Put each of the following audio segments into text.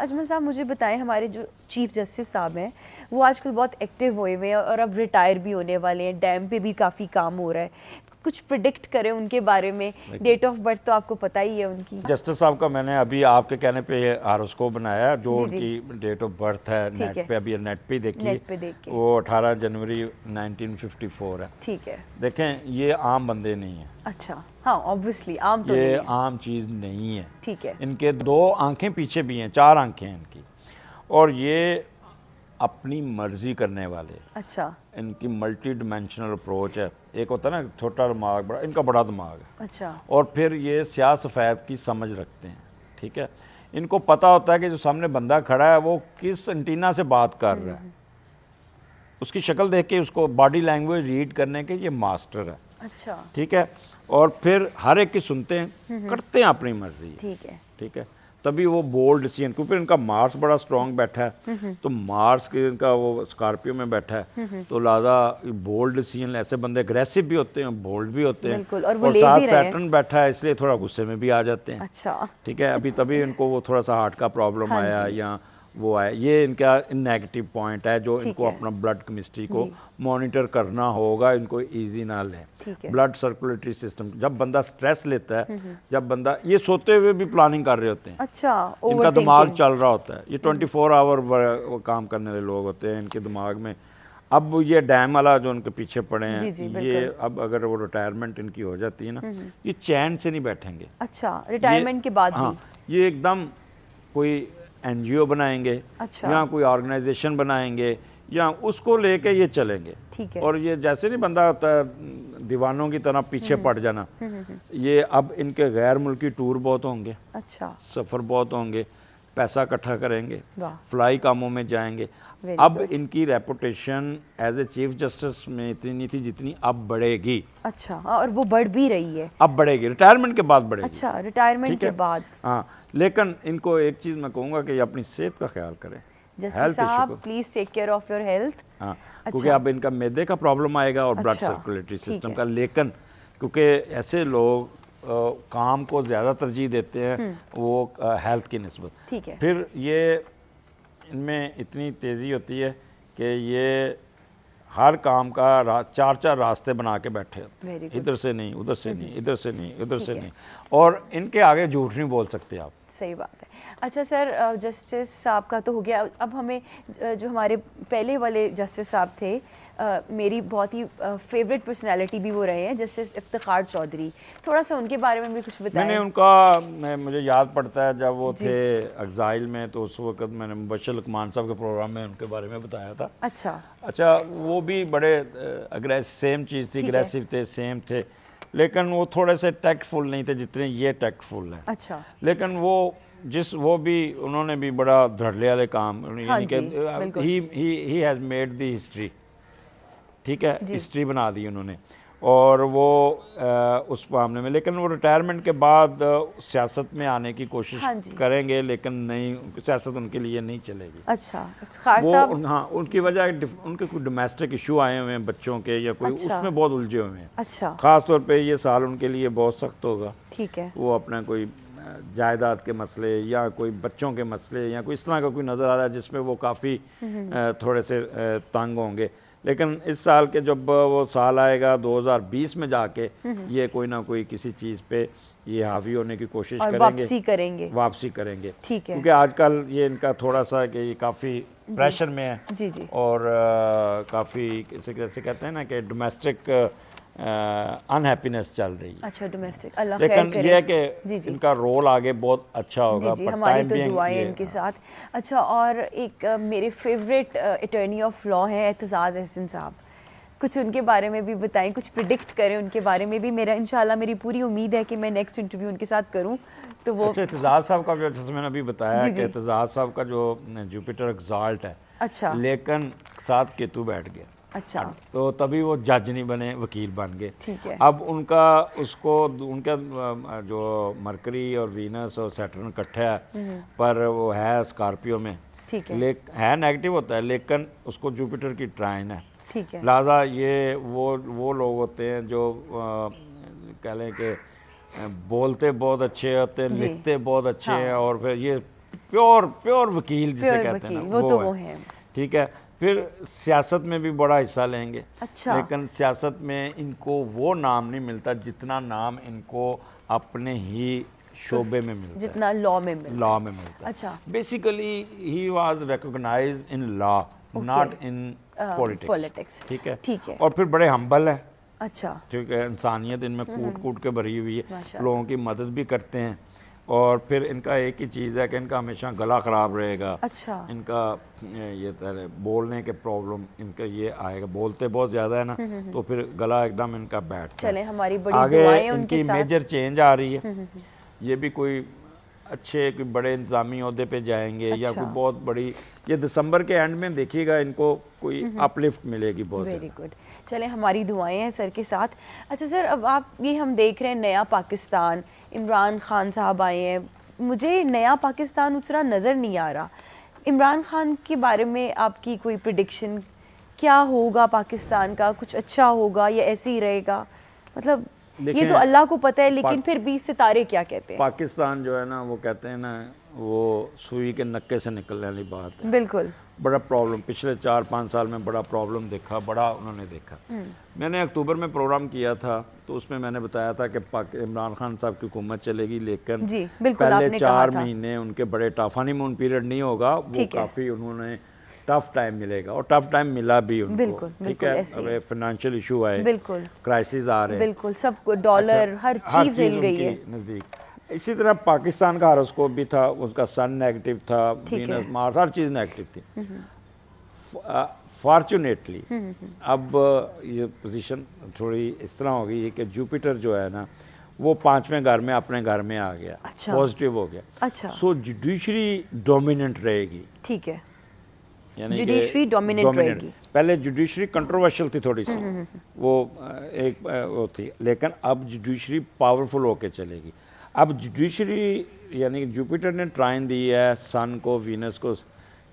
अजमल साहब मुझे बताएं, हमारे जो चीफ जस्टिस साहब हैं वो आजकल बहुत एक्टिव हुए हुए हैं और अब रिटायर भी होने वाले हैं, डैम पे भी काफ़ी काम हो रहा है, कुछ प्रिडिक्ट करें उनके बारे में? डेट ऑफ बर्थ तो आपको पता ही है उनकी। जस्टिस साहब का मैंने अभी आपके कहने पे हारोस्कोप बनाया, जो जी, उनकी डेट ऑफ बर्थ है ठीक है। नेट पे, अभी नेट पे देखिए, नेट पे देख के। वो 18 जनवरी 1954 है। ठीक है। देखें, ये आम बंदे नहीं है। अच्छा, हाँ ऑब्वियसली आम तो नहीं ये है। आम चीज़ नहीं है। ठीक है। इनके 2 आंखें पीछे भी हैं, 4 आंखें हैं इनकी, और ये अपनी मर्जी करने वाले। अच्छा। इनकी मल्टी डिमेंशनल अप्रोच है। एक होता है ना छोटा दिमाग, बड़ा, इनका बड़ा दिमाग है। अच्छा। और फिर ये स्याह सफ़ेद की समझ रखते हैं। ठीक है, इनको पता होता है कि जो सामने बंदा खड़ा है वो किस एंटीना से बात कर रहा है, उसकी शक्ल देख के उसको बॉडी लैंग्वेज रीड करने के ये मास्टर है। अच्छा। ठीक है, और फिर हर एक की सुनते हैं, करते हैं अपनी मर्जी। ठीक है। ठीक है, तभी वो बोल्ड डिसीजन, क्योंकि इनका मार्स बड़ा स्ट्रॉन्ग बैठा है, तो मार्स के इनका वो स्कॉर्पियो में बैठा है, तो लिहाजा बोल्ड डिसीजन, ऐसे बंदे अग्रेसिव भी होते हैं, बोल्ड भी होते हैं, बिल्कुल, और वो ले साथ भी रहे हैं। सैटर्न बैठा है, इसलिए थोड़ा गुस्से में भी आ जाते हैं। अच्छा। ठीक है, अभी तभी इनको वो थोड़ा सा हार्ट का प्रॉब्लम हाँ आया जी। या वो आया, ये इनका नेगेटिव पॉइंट है जो ठीक इनको है। अपना ब्लड केमिस्ट्री को जी। मॉनिटर करना होगा, इनको इजी ना लें। ठीक है। ब्लड सर्कुलेटरी सिस्टम, जब बंदा स्ट्रेस लेता है, जब बंदा, ये सोते हुए भी प्लानिंग कर रहे होते हैं। अच्छा, इनका दिमाग ओवरथिंकिंग। चल रहा होता है, ये 24 आवर काम करने वाले लोग होते हैं इनके दिमाग में। अब ये डैम वाला जो उनके पीछे पड़े हैं, जी, जी, ये बिल्कुल। अब अगर वो रिटायरमेंट इनकी हो जाती है ना, ये चैन से नहीं बैठेंगे। अच्छा, रिटायरमेंट के बाद हाँ, भी? ये एकदम कोई एनजीओ बनाएंगे, अच्छा। या कोई ऑर्गेनाइजेशन बनाएंगे, या उसको लेके ये चलेंगे। ठीक है। और ये जैसे नहीं बंदा होता है दीवानों की तरह पीछे पड़ जाना, ये अब इनके गैर मुल्की टूर बहुत होंगे, अच्छा। सफ़र बहुत होंगे, पैसा इकट्ठा करेंगे, वाह। फ्लाई कामों में जाएंगे। Very अब good. इनकी reputation as a chief justice में इतनी नहीं थी जितनी अब बढ़ेगी। अच्छा, और वो बढ़ भी रही है? अब बढ़ेगी, रिटायरमेंट के बाद बढ़ेगी। अच्छा, रिटायरमेंट ठीक के है? बाद। हाँ, लेकिन इनको एक चीज़ मैं कहूँगा कि ये अपनी सेहत का ख्याल करें। जस्टिस साहब please take care of your health. हाँ, क्योंकि अब इनका मैदे का प्रॉब्लम आएगा और ब्लड अच्छा, सर्कुलेटरी ठीक सिस्टम है। का, लेकिन क्योंकि ऐसे लोग काम को ज़्यादा तरजीह देते हैं वो हेल्थ की निस्बत। ठीक है। फिर ये इनमें इतनी तेज़ी होती है कि ये हर काम का 4 रास्ते बना के बैठे होते हैं, इधर से नहीं, उधर से नहीं, इधर से नहीं, उधर से नहीं, और इनके आगे झूठ नहीं बोल सकते आप। सही बात है। अच्छा सर, जस्टिस साहब का तो हो गया, अब हमें जो हमारे पहले वाले जस्टिस साहब थे, मेरी बहुत ही फेवरेट पर्सनालिटी भी वो रहे हैं, जस्टिस इफ्तिखार चौधरी, थोड़ा सा उनके बारे में भी कुछ बताएं। मैंने उनका, मुझे याद पड़ता है जब वो थे एग्जाइल में, तो उस वक्त मैंने मुबशर लुकमान साहब के प्रोग्राम में उनके बारे में बताया था। अच्छा, वो भी बड़े सेम चीज़ थी, अग्रेसिव थे, सेम थे, लेकिन वो थोड़े से टैक्टफुल नहीं थे जितने ये टैक्टफुल हैं। अच्छा। लेकिन वो भी उन्होंने भी बड़ा धड़ल्ले वाले काम, यानी कि he has made the history. ठीक है, हिस्ट्री बना दी उन्होंने, और वो उस मामले में, लेकिन वो रिटायरमेंट के बाद सियासत में आने की कोशिश करेंगे, लेकिन नहीं, सियासत उनके लिए नहीं चलेगी। अच्छा, वो हाँ, उनकी वजह उनके कोई डोमेस्टिक इशू आए हुए हैं बच्चों के, या कोई उसमें बहुत उलझे हुए हैं। अच्छा। ख़ास तौर पे ये साल उनके लिए बहुत सख्त होगा। ठीक है। वो अपना कोई जायदाद के मसले या कोई बच्चों के मसले या कोई इस तरह का कोई नज़र आ रहा है जिसमें वो काफ़ी थोड़े से तंग होंगे, लेकिन इस साल के जब वो साल आएगा 2020 में जाके ये कोई ना कोई किसी चीज़ पे ये हावी होने की कोशिश करेंगे, वापसी करेंगे। ठीक है। क्योंकि आजकल ये इनका थोड़ा सा कि ये काफ़ी प्रेशर में है। जी जी। और काफ़ी कैसे कहते हैं ना कि डोमेस्टिक अनहैप्पीनेस चल रही है। अच्छा, डोमेस्टिक, अल्लाह लेकिन खैर करे। ये है कि इनका रोल आगे बहुत अच्छा होगा। जी, हमारी तो दुआएं इनके साथ। अच्छा, और एक मेरे फेवरेट अटॉर्नी ऑफ लॉ हैं एतजाज़ अहसन साहब, कुछ उनके बारे में भी बताएं, कुछ प्रिडिक्ट करें उनके बारे में भी। इंशाल्लाह मेरी पूरी उम्मीद है कि मैं नेक्स्ट इंटरव्यू उनके साथ करूं। तो वो अच्छा, एतजाज़ साहब का, जैसे मैंने अभी बताया कि एतजाज़ साहब का जो जुपिटर एक्साल्ट है, अच्छा, लेकिन साथ केतु बैठ गया। अच्छा, तो तभी वो जज नहीं बने, वकील बन गए। ठीक है। अब उनका जो मरकरी और वीनस और सैटर्न इकट्ठा है, पर वो है स्कॉर्पियो में, ठीक है, है नेगेटिव होता है, लेकिन उसको जुपिटर की ट्राइन है। ठीक है। लिहाजा ये वो लोग होते हैं जो कह लें कि बोलते बहुत अच्छे होते हैं, लिखते बहुत अच्छे हैं, और फिर ये प्योर वकील जिसे प्योर कहते हैं वकील, ना, वो है। ठीक है। फिर सियासत में भी बड़ा हिस्सा लेंगे। अच्छा। लेकिन सियासत में इनको वो नाम नहीं मिलता जितना नाम इनको अपने ही शोबे में मिलता जितना लॉ में मिलता लॉ में मिलता है। अच्छा। बेसिकली ही was recognised in law, not in politics. ठीक है, ठीक है। और फिर बड़े हम्बल है। अच्छा। ठीक है, इंसानियत इनमें कूट के भरी हुई है, माशाल्लाह। लोगों की मदद भी करते हैं। और फिर इनका एक ही चीज़ है कि इनका हमेशा गला ख़राब रहेगा। अच्छा। इनका ये बोलने के प्रॉब्लम इनका ये आएगा, बोलते बहुत ज़्यादा है ना, तो फिर गला एकदम इनका बैठता है। चले, हमारी बड़ी आगे दुआएं उनके इनकी साथ। मेजर चेंज आ रही है। ये भी कोई अच्छे कोई बड़े इंतजामी अहदे पे जाएंगे या अच्छा। कोई बहुत बड़ी, ये दिसंबर के एंड में देखिएगा इनको कोई अपलिफ्ट मिलेगी बहुत। Very good. चले, हमारी दुआएं हैं सर के साथ। अच्छा सर, अब आप ये हम देख रहे हैं नया पाकिस्तान, इमरान खान साहब आए हैं, मुझे नया पाकिस्तान उतना नज़र नहीं आ रहा। इमरान खान के बारे में आपकी कोई प्रिडिक्शन, क्या होगा पाकिस्तान का? कुछ अच्छा होगा या ऐसे ही रहेगा? मतलब ये तो अल्लाह को पता है, लेकिन फिर भी सितारे क्या कहते हैं? पाकिस्तान जो है ना, वो कहते हैं ना, वो सुई के नक्के से निकलने वाली बात है। बिल्कुल। बड़ा प्रॉब्लम पिछले 4-5 साल में बड़ा प्रॉब्लम देखा, बड़ा उन्होंने देखा। मैंने अक्टूबर में प्रोग्राम किया था, तो उसमें मैंने बताया था कि इमरान खान साहब की हुकूमत चलेगी, लेकिन जी, बिल्कुल, पहले आपने 4 कहा था। महीने उनके बड़े टफ, हनीमून पीरियड नहीं होगा वो, ठीक है। काफ़ी उन्होंने टफ टाइम मिलेगा, और टफ टाइम मिला भी उनको। बिल्कुल, ठीक बिल्कुल, है, ऐसे ही। अब फाइनेंशियल इशू आए, बिल्कुल, क्राइसिस आ रहे हैं, बिल्कुल, सब डॉलर, हर चीज़ हिल गई है। नज़दीक। इसी तरह पाकिस्तान का हॉरोस्कोप भी था, उसका सन नेगेटिव था, ठीक है। वीनस मार्स, हर चीज़ नेगेटिव थी। फॉर्चुनेटली अब ये पोजीशन थोड़ी इस तरह हो गई है कि जुपिटर जो है ना, वो 5वें घर में अपने घर में आ गया। अच्छा। पॉजिटिव हो गया। अच्छा। सो जुडिशरी डोमिनेंट रहेगी। ठीक है, यानी जुडिशरी डोमिनेंट रहेगी। पहले जुडिशरी कंट्रोवर्शियल थी थोड़ी सी, वो एक वो थी, लेकिन अब जुडिशरी पावरफुल होके चलेगी। अब जुडिशरी यानी जुपिटर ने ट्राइन दी है सन को, वीनस को,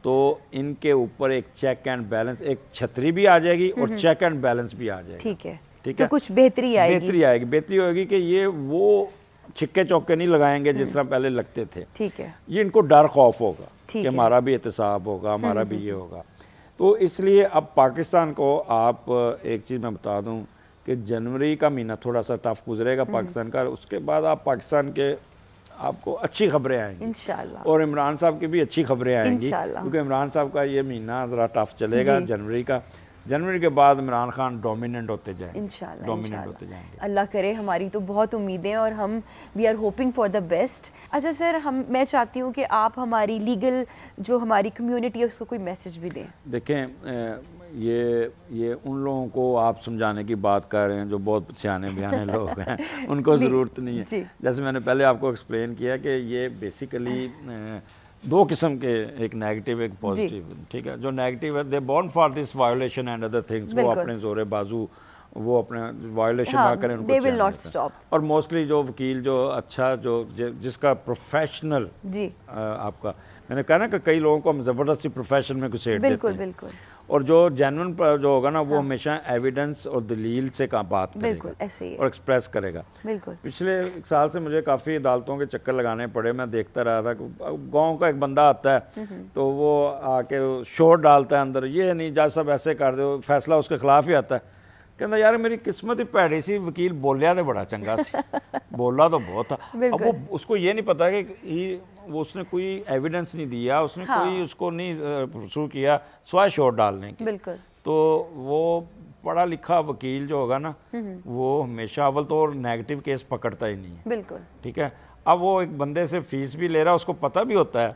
तो इनके ऊपर एक चेक एंड बैलेंस, एक छतरी भी आ जाएगी और चेक एंड बैलेंस भी आ जाएगा। ठीक है, ठीक तो है, कुछ बेहतरी आएगी। बेहतरी होगी कि ये वो छिक्के चौके नहीं लगाएंगे जिस तरह पहले लगते थे। ठीक है, ये इनको डर खौफ होगा कि है। हमारा भी एहतसाब होगा, हमारा भी ये होगा। तो इसलिए अब पाकिस्तान को, आप एक चीज़ मैं बता दूं कि जनवरी का महीना थोड़ा सा टफ गुजरेगा पाकिस्तान का, उसके बाद आप पाकिस्तान के आपको अच्छी खबरें आएंगी इंशाल्लाह, और इमरान साहब की भी अच्छी खबरें आएंगी, इंशाल्लाह। क्योंकि इमरान साहब का ये महीना ज़रा टफ चलेगा जनवरी का। जनवरी के बाद इमरान खान डोमिनेंट होते जाएंगे, इंशाल्लाह, डोमिनेंट होते जाएंगे। अल्लाह करे। हमारी तो बहुत उम्मीदें और हम we are hoping for the best. अच्छा सर, मैं चाहती हूँ कि आप हमारी लीगल जो हमारी कम्युनिटी है उसको कोई मैसेज भी दें। देखें, ये उन लोगों को आप समझाने की बात कर रहे हैं जो बहुत सियाने बयाने लोग हैं, उनको ज़रूरत नहीं है। जैसे मैंने पहले आपको एक्सप्लेन किया कि ये बेसिकली 2 किस्म के, एक नेगेटिव एक पॉजिटिव। ठीक है, जो नेगेटिव है they born for this violation and other things, वो अपने जोरे बाजू वो अपने वायोलेशन ना करें, उनको they will not stop। और मोस्टली जो वकील जो अच्छा जो जिसका प्रोफेशनल जी आपका, मैंने कहा ना कि कई लोगों को हम ज़बरदस्ती प्रोफेशन में घुसेड़ देते हैं। बिल्कुल, और जो जेन्युइन जो होगा ना, वो हमेशा एविडेंस और दलील से बात करेगा, बिल्कुल ऐसे ही और एक्सप्रेस करेगा। बिल्कुल। पिछले 1 साल से मुझे काफ़ी अदालतों के चक्कर लगाने पड़े, मैं देखता रहा था कि गाँव का एक बंदा आता है तो वो आके शोर डालता है अंदर, ये नहीं जज साहब ऐसे कर दो, फैसला उसके खिलाफ ही आता है। कहता यार मेरी किस्मत ही भैड़ी सी, वकील बोलिया तो बड़ा चंगा सी, बोला तो बहुत था। अब वो उसको ये नहीं पता कि वो उसने कोई एविडेंस नहीं दिया, उसने कोई उसको नहीं शुरू किया स्वाय शोर डालने की। बिल्कुल। तो वो पढ़ा लिखा वकील जो होगा ना, वो हमेशा अव्वल तो नेगेटिव केस पकड़ता ही नहीं है। बिल्कुल। ठीक है, अब वो एक बंदे से फीस भी ले रहा है, उसको पता भी होता है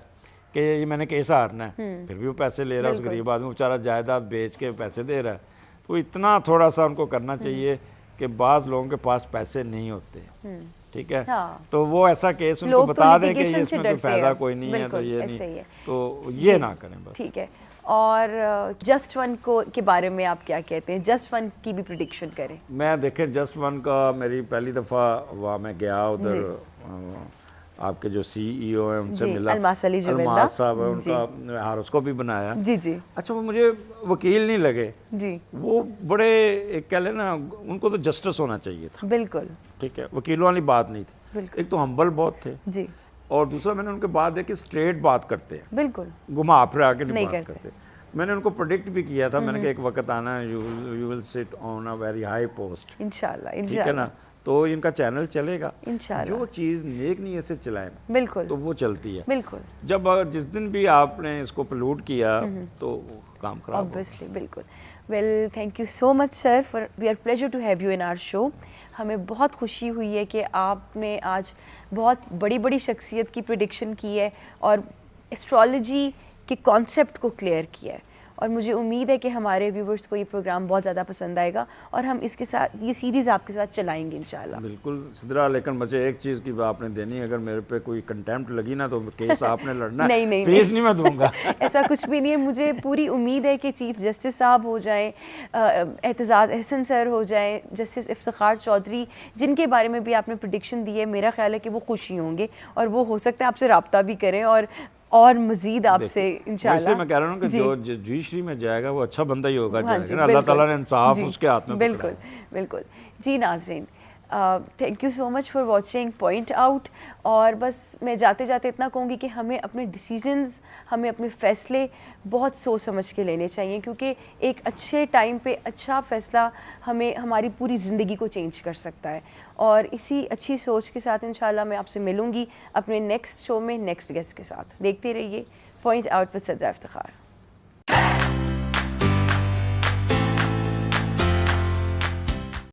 कि ये मैंने केस हारना है, फिर भी वो पैसे ले रहा है। उस गरीब आदमी बेचारा जायदाद बेच के पैसे दे रहा है। तो इतना थोड़ा सा उनको करना चाहिए कि बाज़ लोगों के पास पैसे नहीं होते। ठीक है, तो वो ऐसा केस उनको बता दें कि ये इसमें कोई फ़ायदा कोई नहीं है, तो ये नहीं, तो ये ना करें बस। ठीक है। और जस्ट वन को के बारे में आप क्या कहते हैं? जस्ट वन की भी प्रिडिक्शन करें। मैं देखें, जस्ट वन का मेरी पहली दफ़ा वहाँ मैं गया उधर, आपके जो CEO हैं उनसे मिला, अलमास साहब है, उनका हॉरोस्कोप भी बनाया। जी जी। अच्छा, वो मुझे वकील नहीं लगे जी, वो बड़े एक कह लेना, उनको तो जस्टिस होना चाहिए था। बिल्कुल। ठीक है, वकीलों वाली बात नहीं थी। एक तो हम्बल बहुत थे जी, और दूसरा मैंने उनके बाद है कि स्ट्रेट बात करते हैं, बिल्कुल घुमा फिरा के नहीं नहीं बात करते। करते। मैंने उनको प्रेडिक्ट भी किया था, मैंने कहा एक वक्त आना है, you will sit on a very high post, इंशाल्लाह ठीक है इंशाल्लाह ना। तो इनका चैनल चलेगा, इंशाल्लाह। जो चीज़ नेक नीयत से चलाएं बिल्कुल तो वो चलती है। बिल्कुल जब जिस दिन भी आपने इसको प्रलूट किया तो वो काम खराब हो। ऑब्वियसली बिल्कुल। Well thank you so much sir, for we are pleasure to have you in our show. हमें बहुत खुशी हुई है कि आपने आज बहुत बड़ी बड़ी शख्सियत की प्रिडिक्शन की है और एस्ट्रोलॉजी के कॉन्सेप्ट को क्लियर किया है, और मुझे उम्मीद है कि हमारे व्यूवर्स को ये प्रोग्राम बहुत ज़्यादा पसंद आएगा और हम इसके साथ ये सीरीज़ आपके साथ चलाएंगे इंशाल्लाह। बिल्कुल सिद्रा, लेकिन मुझे एक चीज़ की आपने देनी है, अगर मेरे पे कोई कंटेम्प्ट लगी ना तो केस आपने लड़ना नहीं, नहीं, फीस नहीं। नहीं मैं दूंगा। ऐसा कुछ भी नहीं है, मुझे पूरी उम्मीद है कि चीफ जस्टिस साहब हो जाएं, एतजाज़ अहसन सर हो जाएं, जस्टिस इफ्तिखार चौधरी, जिनके बारे में भी आपने प्रेडिक्शन दी है, मेरा ख्याल है कि वो खुश ही होंगे और वो हो सकता है आपसे रब्ता भी करें और मज़ीद आपसे इंशाल्लाह। वैसे मैं कह रहा हूँ कि जी। जो जुडिशरी में जाएगा वो अच्छा बंदा ही होगा, हाँ जी, जाएगा। अल्लाह ताला ने बिल्कुल। इंसाफ जी, उसके हाथ में पकड़ा बिल्कुल है। बिल्कुल। जी नाज़रीन, thank you so much for watching point out. और बस मैं जाते जाते इतना कहूँगी कि हमें अपने डिसीजंस, हमें अपने फ़ैसले बहुत सोच समझ के लेने चाहिए, क्योंकि एक अच्छे टाइम पे अच्छा फ़ैसला हमें हमारी पूरी ज़िंदगी को चेंज कर सकता है। और इसी अच्छी सोच के साथ इंशाल्लाह मैं आपसे मिलूँगी अपने नेक्स्ट शो में नेक्स्ट गेस्ट के साथ। देखते रहिए पॉइंट आउट विद सदरा इफ्तिखार।